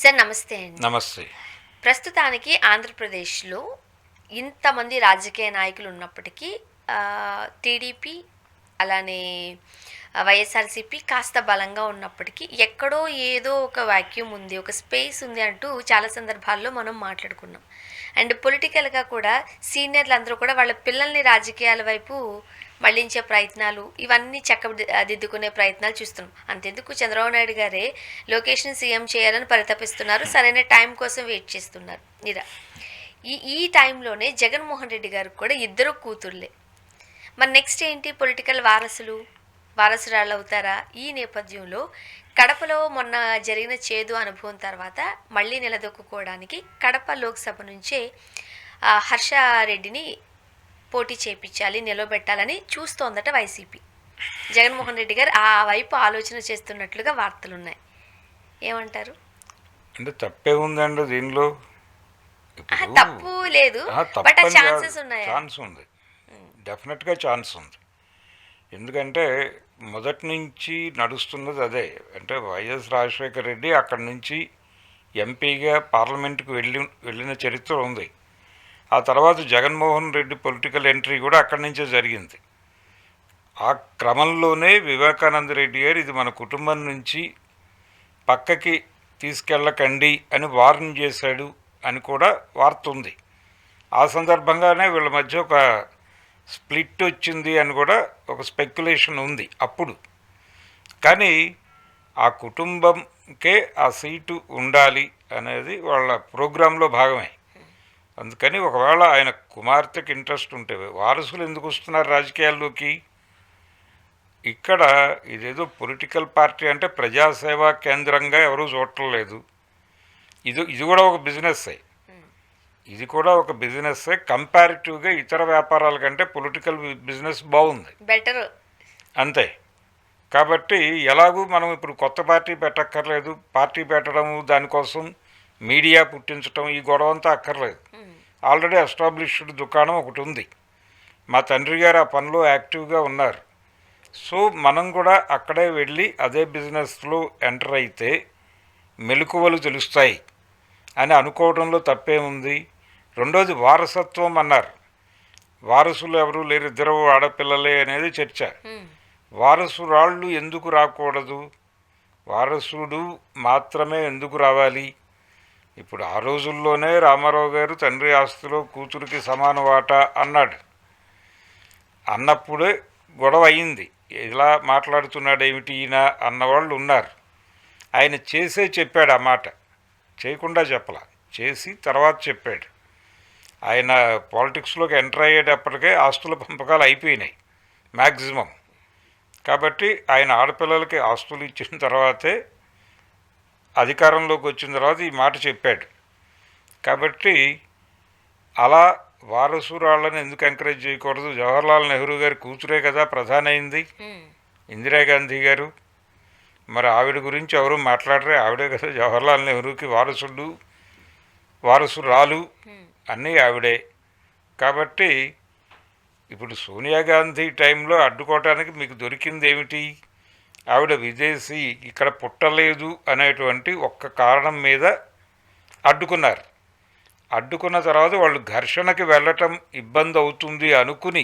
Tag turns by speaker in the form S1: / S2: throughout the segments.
S1: Sir నమస్తే అండి.
S2: నమస్తే.
S1: ప్రస్తుతానికి ఆంధ్రప్రదేశ్‌లో ఇంతమంది రాజకీయ నాయకులు ఉన్నప్పటికీ టీడీపీ అలానే వైఎస్ఆర్‌సీపీ కాస్త బలంగా ఉన్నప్పటికీ ఎక్కడో ఏదో ఒక వాక్యూమ్ ఉంది, ఒక స్పేస్ ఉంది అంటూ చాలా సందర్భాల్లో మనం మాట్లాడుకున్నాం. అండ్ పొలిటికల్‌గా కూడా సీనియర్‌లందరూ కూడా వాళ్ళ పిల్లల్ని రాజకీయాల వైపు మళ్లించే ప్రయత్నాలు, ఇవన్నీ దిద్దుకునే ప్రయత్నాలు చూస్తున్నాం. అంతెందుకు చంద్రబాబు నాయుడు గారే లోకేష్‌ని సీఎం చేయాలని పరితపిస్తున్నారు. సరైన టైం కోసం వెయిట్ చేస్తున్నారు. ఈ ఈ టైంలోనే జగన్మోహన్ రెడ్డి గారికి కూడా ఇద్దరు కూతుర్లే. మరి నెక్స్ట్ ఏంటి? పొలిటికల్ వారసురాళ్ళు అవుతారా? ఈ నేపథ్యంలో కడపలో మొన్న జరిగిన చేదు అనుభవం తర్వాత మళ్ళీ నిలదొక్కుకోవడానికి కడప లోక్సభ నుంచే హర్షారెడ్డిని పోటీ చేయించాలి, నిలబెట్టాలని చూస్తోందట వైసీపీ. జగన్మోహన్ రెడ్డి గారు ఆ వైపు ఆలోచన చేస్తున్నట్లుగా వార్తలున్నాయి. ఏమంటారు?
S2: అంటే తప్పే ఉందండి దీనిలో.
S1: తప్పు లేదు, బట్ ఛాన్సెస్ ఉన్నాయి.
S2: ఛాన్స్ ఉంది, డెఫినెట్గా ఛాన్స్ ఉంది. ఎందుకంటే మొదటి నుంచి నడుస్తున్నది అదే. అంటే వైఎస్ రాజశేఖర రెడ్డి అక్కడి నుంచి ఎంపీగా పార్లమెంటుకు వెళ్ళిన చరిత్ర ఉంది. ఆ తర్వాత జగన్మోహన్ రెడ్డి పొలిటికల్ ఎంట్రీ కూడా అక్కడి నుంచే జరిగింది. ఆ క్రమంలోనే వివేకానంద రెడ్డి గారు ఇది మన కుటుంబం నుంచి పక్కకి తీసుకెళ్ళకండి అని వార్న్ చేశాడు అని కూడా వార్త ఉంది. ఆ సందర్భంగానే వీళ్ళ మధ్య ఒక స్ప్లిట్ వచ్చింది అని కూడా ఒక స్పెక్యులేషన్ ఉంది అప్పుడు. కానీ ఆ కుటుంబంకే ఆ సీటు ఉండాలి అనేది వాళ్ళ ప్రోగ్రాంలో భాగమే. అందుకని ఒకవేళ ఆయన కుమార్తెకి ఇంట్రెస్ట్ ఉంటే వారసులు ఎందుకు వస్తున్నారు రాజకీయాల్లోకి? ఇక్కడ ఇదేదో పొలిటికల్ పార్టీ అంటే ప్రజాసేవా కేంద్రంగా ఎవరూ చూడటం లేదు. ఇది కూడా ఒక బిజినెస్సే. ఇది కూడా ఒక బిజినెస్సే. కంపారిటివ్గా ఇతర వ్యాపారాల కంటే పొలిటికల్ బిజినెస్ బాగుంది,
S1: బెటర్
S2: అంతే. కాబట్టి ఎలాగూ మనం ఇప్పుడు కొత్త పార్టీ పెట్టక్కర్లేదు. పార్టీ పెట్టడము, దానికోసం మీడియా పుట్టించడం, ఈ గొడవ అంతా అక్కర్లేదు. ఆల్రెడీ ఎస్టాబ్లిష్డ్ దుకాణం ఒకటి ఉంది. మా తండ్రి గారు ఆ పనిలో యాక్టివ్గా ఉన్నారు. సో మనం కూడా అక్కడే వెళ్ళి అదే బిజినెస్లో ఎంటర్ అయితే మెలకువలు తెలుస్తాయి అని అనుకోవడంలో తప్పేముంది. రెండోది వారసత్వం అన్నారు. వారసులు ఎవరు లేరు, ఇద్దరు ఆడపిల్లలే అనేది చర్చ. వారసురాళ్ళు ఎందుకు రాకూడదు? వారసుడు మాత్రమే ఎందుకు రావాలి? ఇప్పుడు ఆ రోజుల్లోనే రామారావు గారు తండ్రి ఆస్తిలో కూతురికి సమాన వాటా అన్నాడు. అన్నప్పుడే గొడవ అయింది. ఇలా మాట్లాడుతున్నాడు ఏమిటి ఈయన అన్నవాళ్ళు ఉన్నారు. ఆయన చేసే చెప్పాడు ఆ మాట, చేయకుండా చెప్పలా, చేసి తర్వాత చెప్పాడు. ఆయన పాలిటిక్స్లోకి ఎంటర్ అయ్యేటప్పటికే ఆస్తుల పంపకాలు అయిపోయినాయి మ్యాక్సిమం. కాబట్టి ఆయన ఆడపిల్లలకి ఆస్తులు ఇచ్చిన తర్వాతే అధికారంలోకి వచ్చిన తర్వాత ఈ మాట చెప్పాడు. కాబట్టి అలా వారసురాళ్ళని ఎందుకు ఎంకరేజ్ చేయకూడదు? జవహర్లాల్ నెహ్రూ గారి కూతురే కదా ప్రధాని అయింది, ఇందిరాగాంధీ గారు. మరి ఆవిడ గురించి ఎవరు మాట్లాడరే? ఆవిడే కదా జవహర్లాల్ నెహ్రూకి వారసురాలు అన్నీ ఆవిడే. కాబట్టి ఇప్పుడు సోనియా గాంధీ టైంలో అడ్డుకోవటానికి మీకు దొరికింది ఏమిటి? ఆవిడ విదేశీ, ఇక్కడ పుట్టలేదు అనేటువంటి ఒక్క కారణం మీద అడ్డుకున్నారు. అడ్డుకున్న తర్వాత వాళ్ళు ఘర్షణకి వెళ్ళటం ఇబ్బంది అవుతుంది అనుకుని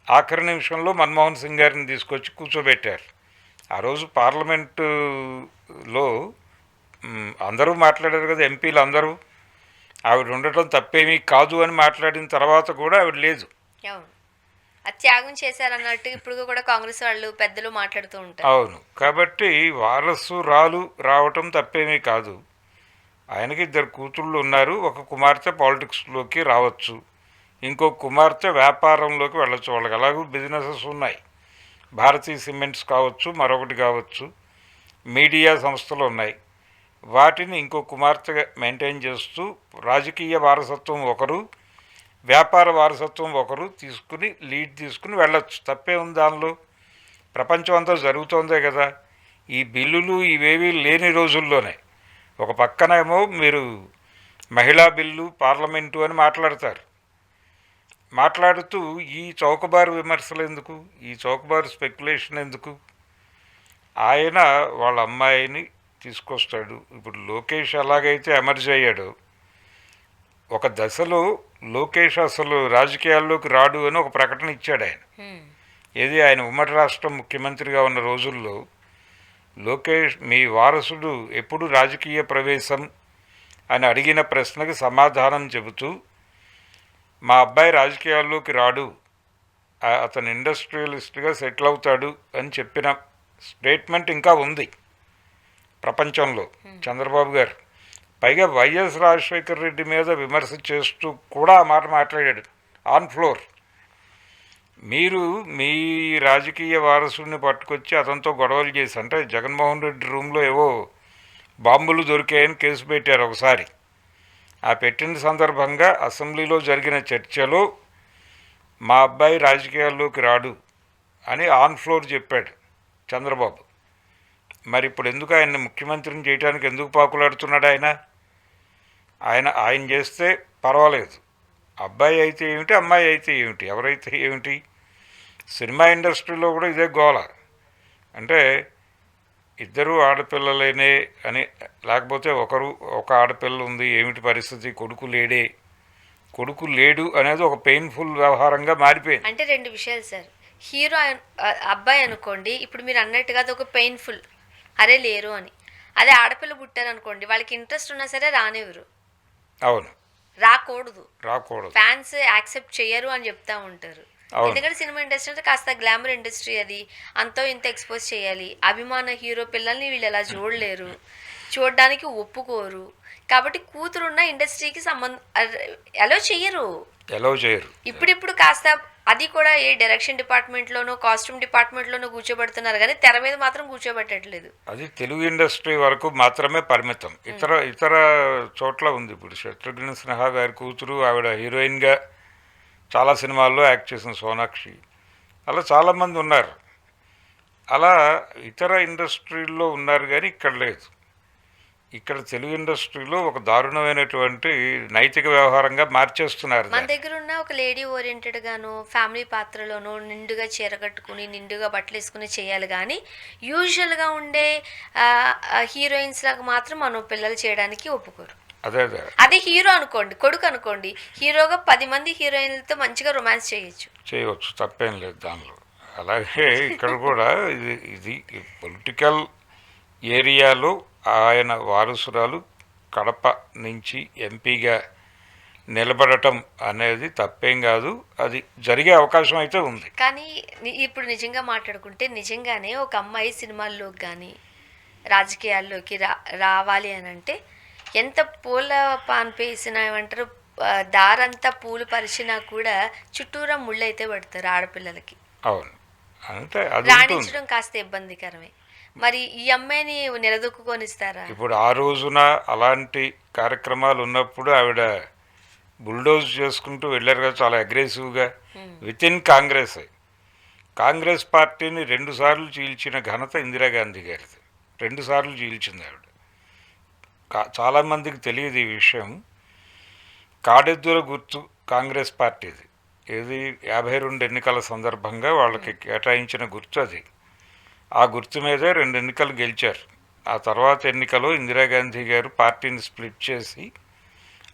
S2: ఆఖరి నిమిషంలో మన్మోహన్ సింగ్ గారిని తీసుకొచ్చి కూర్చోబెట్టారు. ఆ రోజు పార్లమెంటులో అందరూ మాట్లాడారు కదా, ఎంపీలు అందరూ. ఆవిడ ఉండటం తప్పేమీ కాదు అని మాట్లాడిన తర్వాత కూడా ఆవిడ లేదు.
S1: త్యాగం చేశారన్నట్టు ఇప్పుడు కూడా కాంగ్రెస్ వాళ్ళు పెద్దలు మాట్లాడుతూ ఉంటారు.
S2: అవును. కాబట్టి వారసురాలు రావటం తప్పేమీ కాదు. ఆయనకి ఇద్దరు కూతుళ్ళు ఉన్నారు. ఒక కుమార్తె పాలిటిక్స్లోకి రావచ్చు, ఇంకో కుమార్తె వ్యాపారంలోకి వెళ్ళచ్చు. వాళ్ళకి అలాగూ బిజినెసెస్ ఉన్నాయి. భారతీయ సిమెంట్స్ కావచ్చు, మరొకటి కావచ్చు, మీడియా సంస్థలు ఉన్నాయి. వాటిని ఇంకో కుమార్తెగా మెయింటైన్ చేస్తూ రాజకీయ వారసత్వం ఒకరు, వ్యాపార వారసత్వం ఒకరు తీసుకుని లీడ్ తీసుకుని వెళ్ళచ్చు. తప్పే ఉంది దానిలో? ప్రపంచం అంతా జరుగుతోందే కదా. ఈ బిల్లులు ఇవేవీ లేని రోజుల్లోనే ఒక పక్కనేమో మీరు మహిళా బిల్లు, పార్లమెంటు అని మాట్లాడతారు. మాట్లాడుతూ ఈ చౌకబారు విమర్శలు ఎందుకు? ఈ చౌకబారు స్పెక్యులేషన్ ఎందుకు? ఆయన వాళ్ళ అమ్మాయిని తీసుకొస్తాడు. ఇప్పుడు లోకేష్ ఎలాగైతే ఎమర్జ్ అయ్యాడో, ఒక దశలో లోకేష్ అసలు రాజకీయాల్లోకి రాడు అని ఒక ప్రకటన ఇచ్చాడు ఆయన. ఏది, ఆయన ఉమ్మడి రాష్ట్రం ముఖ్యమంత్రిగా ఉన్న రోజుల్లో లోకేష్ మీ వారసుడు ఎప్పుడు రాజకీయ ప్రవేశం అని అడిగిన ప్రశ్నకు సమాధానం చెబుతూ మా అబ్బాయి రాజకీయాల్లోకి రాడు, అతను ఇండస్ట్రియలిస్ట్గా సెటిల్ అవుతాడు అని చెప్పిన స్టేట్మెంట్ ఇంకా ఉంది ప్రపంచంలో చంద్రబాబు గారు. పైగా వైఎస్ రాజశేఖర రెడ్డి మీద విమర్శ చేస్తూ కూడా ఆ మాట మాట్లాడాడు ఆన్ ఫ్లోర్. మీరు మీ రాజకీయ వారసుడిని పట్టుకొచ్చి అతనితో గొడవలు చేసి, అంటే జగన్మోహన్ రెడ్డి రూమ్లో ఏవో బాంబులు దొరికాయని కేసు పెట్టారు ఒకసారి. ఆ పెట్టిన సందర్భంగా అసెంబ్లీలో జరిగిన చర్చలో మా అబ్బాయి రాజకీయాల్లోకి రాడు అని ఆన్ ఫ్లోర్ చెప్పాడు చంద్రబాబు. మరి ఇప్పుడు ఎందుకు ఆయన్ని ముఖ్యమంత్రిని చేయడానికి ఎందుకు పాకులాడుతున్నాడు ఆయన చేస్తే పర్వాలేదు. అబ్బాయి అయితే ఏమిటి, అమ్మాయి అయితే ఏమిటి, ఎవరైతే ఏమిటి. సినిమా ఇండస్ట్రీలో కూడా ఇదే గోల. అంటే ఇద్దరు ఆడపిల్లలేనే అని, లేకపోతే ఒక ఆడపిల్ల ఉంది, ఏమిటి పరిస్థితి, కొడుకు లేడు అనేది ఒక పెయిన్ఫుల్ వ్యవహారంగా మారిపోయింది.
S1: అంటే రెండు విషయాలు సార్. హీరో అబ్బాయి అనుకోండి, ఇప్పుడు మీరు అన్నట్టుగా అది ఒక పెయిన్ఫుల్, అరే లేరు అని. అదే ఆడపిల్ల పుట్టారు అనుకోండి, వాళ్ళకి ఇంట్రెస్ట్ ఉన్నా సరే రానివ్వరు.
S2: అవును,
S1: రాకూడదు. ఫ్యాన్స్ యాక్సెప్ట్ చేయరు అని చెప్తా ఉంటారు. ఎందుకంటే సినిమా ఇండస్ట్రీ అంటే కాస్త గ్లామర్ ఇండస్ట్రీ, అది అంతో ఇంత ఎక్స్పోజ్ చేయాలి. అభిమాన హీరో పిల్లల్ని వీళ్ళు ఎలా చూడలేరు, చూడడానికి ఒప్పుకోరు. కాబట్టి కూతురున్న ఇండస్ట్రీకి అలో చెయ్యరు. ఇప్పుడిప్పుడు కాస్త అది కూడా ఏ డైరెక్షన్ డిపార్ట్మెంట్లోనో కాస్ట్యూమ్ డిపార్ట్మెంట్లోనో కూర్చోబెడుతున్నారు, కానీ తెర మీద మాత్రం కూర్చోబెట్టట్లేదు.
S2: అది తెలుగు ఇండస్ట్రీ వరకు మాత్రమే పరిమితం. ఇతర చోట్ల ఉంది. ఇప్పుడు శత్రుఘ్న సిన్హా గారి కూతురు, ఆవిడ హీరోయిన్గా చాలా సినిమాల్లో యాక్ట్ చేసిన సోనాక్షి, అలా చాలామంది ఉన్నారు. అలా ఇతర ఇండస్ట్రీల్లో ఉన్నారు, కానీ ఇక్కడ లేదు. ఇక్కడ తెలుగు ఇండస్ట్రీలో ఒక దారుణమైనటువంటి నైతిక వ్యవహారంగా మార్చేస్తున్నారు.
S1: మన దగ్గర ఉన్న ఒక లేడీ ఓరియంటెడ్ గాను, ఫ్యామిలీ పాత్రలోనూ నిండుగా చీర కట్టుకుని నిండుగా బట్టలు వేసుకుని చేయాలి, కానీ యూజువల్గా ఉండే హీరోయిన్స్ లాగా మాత్రం మనం పిల్లలు చేయడానికి ఒప్పుకోరు. అదే హీరో అనుకోండి, కొడుకు అనుకోండి, హీరోగా 10 మంది హీరోయిన్లతో మంచిగా రొమాన్స్ చేయొచ్చు,
S2: తప్పేం లేదు దానిలో. అలాగే ఇక్కడ కూడా ఇది పొలిటికల్ ఏరియాలో ఆయన వారసురాలు కడప నుంచి ఎంపీగా నిలబడటం అనేది తప్పేం కాదు, అది జరిగే అవకాశం అయితే ఉంది.
S1: కానీ ఇప్పుడు నిజంగా మాట్లాడుకుంటే, నిజంగానే ఒక అమ్మాయి సినిమాల్లోకి కానీ రాజకీయాల్లోకి రావాలి అని అంటే ఎంత పూల పాన్పు వేసినా, ఏమంటారు, దారంతా పూలు పరిచినా కూడా చుట్టూరా ముళ్ళు అయితే పడతారు ఆడపిల్లలకి.
S2: అవును, అంటే
S1: రాణించడం కాస్త ఇబ్బందికరమే. మరి ఈ అమ్మాయిని నిలదొక్కునిస్తారా?
S2: ఇప్పుడు ఆ రోజున అలాంటి కార్యక్రమాలు ఉన్నప్పుడు ఆవిడ బుల్డోజ్ చేసుకుంటూ వెళ్ళారు కదా, చాలా అగ్రెసివ్గా. విత్ ఇన్ కాంగ్రెస్ పార్టీని 2 సార్లు చీల్చిన ఘనత ఇందిరాగాంధీ గారిది. 2 సార్లు చీల్చింది ఆవిడ. చాలామందికి తెలియదు ఈ విషయం. కాడెద్దుల గుర్తు కాంగ్రెస్ పార్టీది. ఏది 52 ఎన్నికల సందర్భంగా వాళ్ళకి కేటాయించిన గుర్తు అది. ఆ గుర్తు మీదే 2 ఎన్నికలు గెలిచారు. ఆ తర్వాత ఎన్నికలో ఇందిరాగాంధీ గారు పార్టీని స్ప్లిట్ చేసి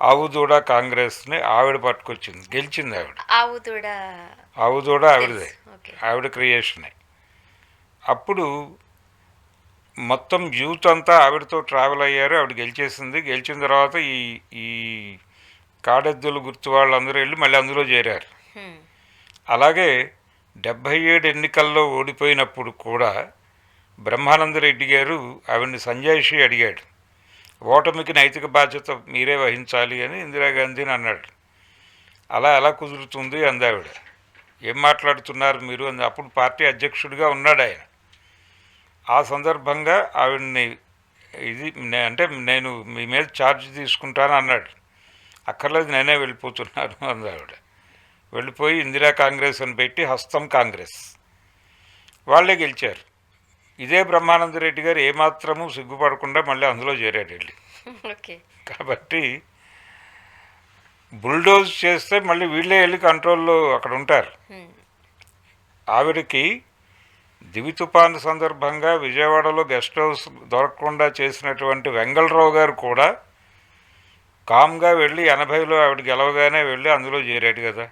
S2: ఆవుదూడ కాంగ్రెస్ని ఆవిడ పట్టుకొచ్చింది, గెలిచింది ఆవిడ. ఆవుదూడ ఆవిడదే, ఆవిడ క్రియేషనే. అప్పుడు మొత్తం యూత్ అంతా ఆవిడతో ట్రావెల్ అయ్యారు, ఆవిడ గెలిచేసింది. గెలిచిన తర్వాత ఈ కాడెద్దులు గుర్తు వాళ్ళందరూ వెళ్ళి మళ్ళీ అందులో చేరారు. అలాగే 77 ఎన్నికల్లో ఓడిపోయినప్పుడు కూడా బ్రహ్మానందరెడ్డి గారు ఆవిడ్ని సంజాయిషి అడిగాడు. ఓటమికి నైతిక బాధ్యత మీరే వహించాలి అని ఇందిరాగాంధీని అన్నాడు. అలా ఎలా కుదురుతుంది అంది ఆవిడ. ఏం మాట్లాడుతున్నారు మీరు అని. అప్పుడు పార్టీ అధ్యక్షుడిగా ఉన్నాడు ఆయన. ఆ సందర్భంగా ఆవిడ్ని నేను మీ మీద ఛార్జ్ తీసుకుంటాను అన్నాడు. అక్కర్లేదు, నేనే వెళ్ళిపోతున్నాను అంది ఆవిడ. వెళ్ళిపోయి ఇందిరా కాంగ్రెస్ అని పెట్టి హస్తం కాంగ్రెస్ వాళ్ళే గెలిచారు. ఇదే బ్రహ్మానందరెడ్డి గారు ఏమాత్రము సిగ్గుపడకుండా మళ్ళీ అందులో చేరాడు వెళ్ళి. కాబట్టి బుల్డోజ్ చేస్తే మళ్ళీ వీళ్ళే వెళ్ళి కంట్రోల్లో అక్కడ ఉంటారు. ఆవిడకి దివి తుపాను సందర్భంగా విజయవాడలో గెస్ట్ హౌస్ దొరకకుండా చేసినటువంటి వెంగళరావు గారు కూడా కామ్గా వెళ్ళి 80లో ఆవిడ గెలవగానే వెళ్ళి అందులో చేరాడు కదా,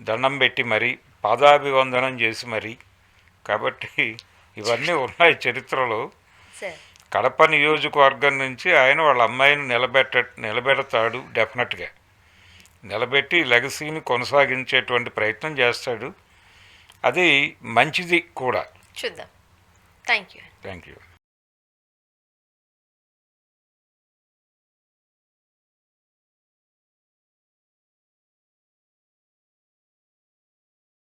S2: దండం పెట్టి మరీ పాదాభివందనం చేసి మరీ. కాబట్టి ఇవన్నీ ఉన్నాయి చరిత్రలో.
S1: సార్.
S2: కడప నియోజకవర్గం నుంచి ఆయన వాళ్ళ అమ్మాయిని నిలబెడతాడు డెఫినెట్గా. నిలబెట్టి లెగసీని కొనసాగించేటువంటి ప్రయత్నం చేస్తాడు. అది మంచిది కూడా.
S1: చూద్దాం. Thank you.
S2: Thank you.